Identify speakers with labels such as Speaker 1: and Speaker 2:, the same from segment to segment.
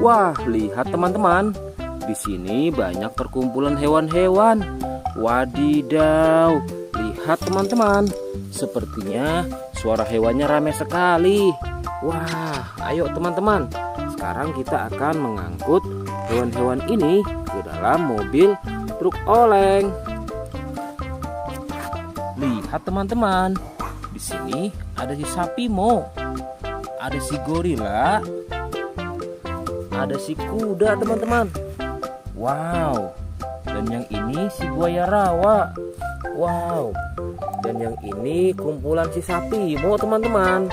Speaker 1: Wah, lihat teman-teman. Di sini banyak perkumpulan hewan-hewan. Wadidaw, lihat teman-teman. Sepertinya suara hewannya ramai sekali. Wah, ayo teman-teman. Sekarang kita akan mengangkut hewan-hewan ini ke dalam mobil truk oleng. Lihat teman-teman. Di sini ada si sapi mo, ada si gorila, ada si kuda teman-teman. Wow. Dan yang ini si buaya rawa. Wow. Dan yang ini kumpulan si sapi mo teman-teman.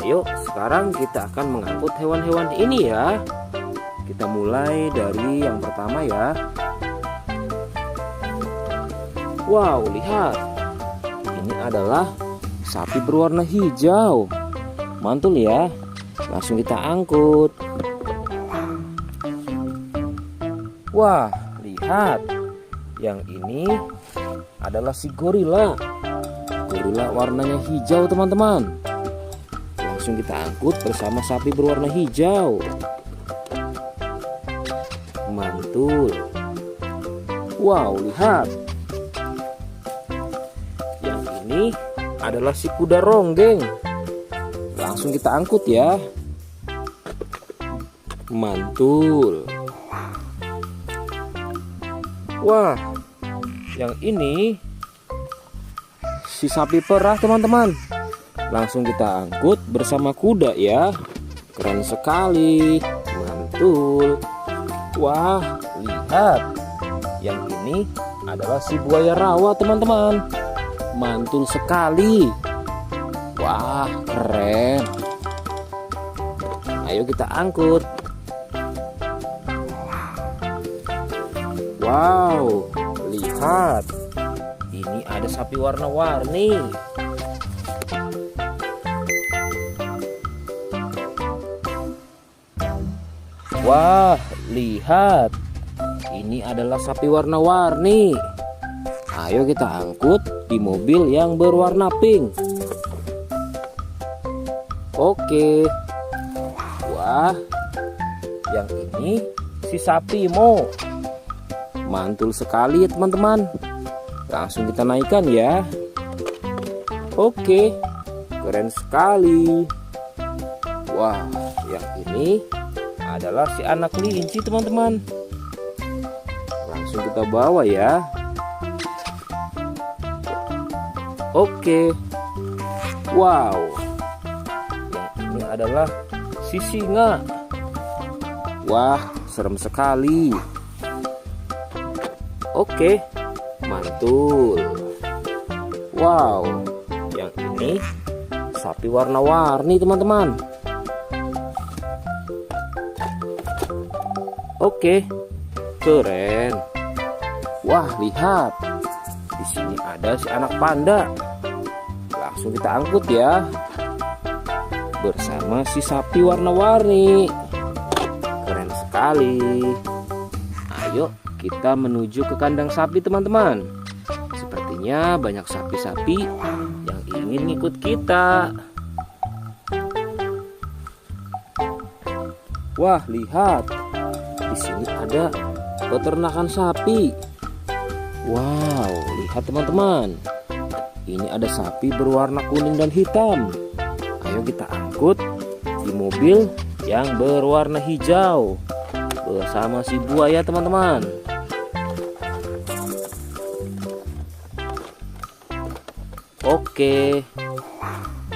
Speaker 1: Ayo sekarang kita akan mengangkut hewan-hewan ini ya. Kita mulai dari yang pertama ya. Wow, lihat. Ini adalah sapi berwarna hijau. Mantul ya. Langsung kita angkut. Wah, lihat. Yang ini adalah si gorila. Gorila warnanya hijau teman-teman. Langsung kita angkut bersama sapi berwarna hijau. Mantul. Wow, lihat. Yang ini adalah si kuda ronggeng. Langsung kita angkut ya. Mantul. Wah, yang ini si sapi perah teman-teman. Langsung kita angkut bersama kuda ya. Keren sekali. Mantul. Wah, lihat. Yang ini adalah si buaya rawa teman-teman. Mantul sekali. Wah, keren. Ayo kita angkut. Wow, lihat. Ini ada sapi warna-warni. Wah, lihat. Ini adalah sapi warna-warni. Ayo kita angkut di mobil yang berwarna pink. Oke. Wah, yang ini si sapi mo. Mantul sekali ya teman-teman. Langsung kita naikkan ya. Oke, keren sekali. Wah, yang ini adalah si anak kelinci teman-teman. Langsung kita bawa ya. Oke. Wow. Yang ini adalah si singa. Wah, serem sekali. Oke, mantul. Wow, yang ini sapi warna-warni teman-teman. Oke, keren. Wah, lihat. Di sini ada si anak panda. Langsung kita angkut ya. Bersama si sapi warna-warni. Keren sekali. Ayo kita menuju ke kandang sapi teman-teman. Sepertinya banyak sapi-sapi yang ingin ikut kita. Wah, lihat. Di sini ada peternakan sapi. Wow, lihat teman-teman. Ini ada sapi berwarna kuning dan hitam. Ayo kita angkut di mobil yang berwarna hijau bersama si buaya teman-teman. Oke,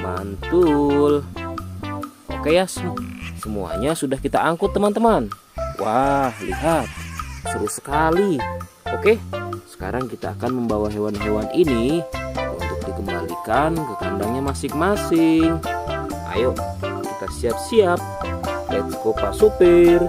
Speaker 1: mantul. Oke ya, semuanya sudah kita angkut teman-teman. Wah, lihat, seru sekali. Oke, sekarang kita akan membawa hewan-hewan ini untuk dikembalikan ke kandangnya masing-masing. Ayo, kita siap-siap. Let's go Pak Supir.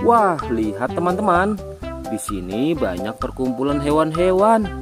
Speaker 1: Wah, lihat teman-teman. Di sini banyak perkumpulan hewan-hewan.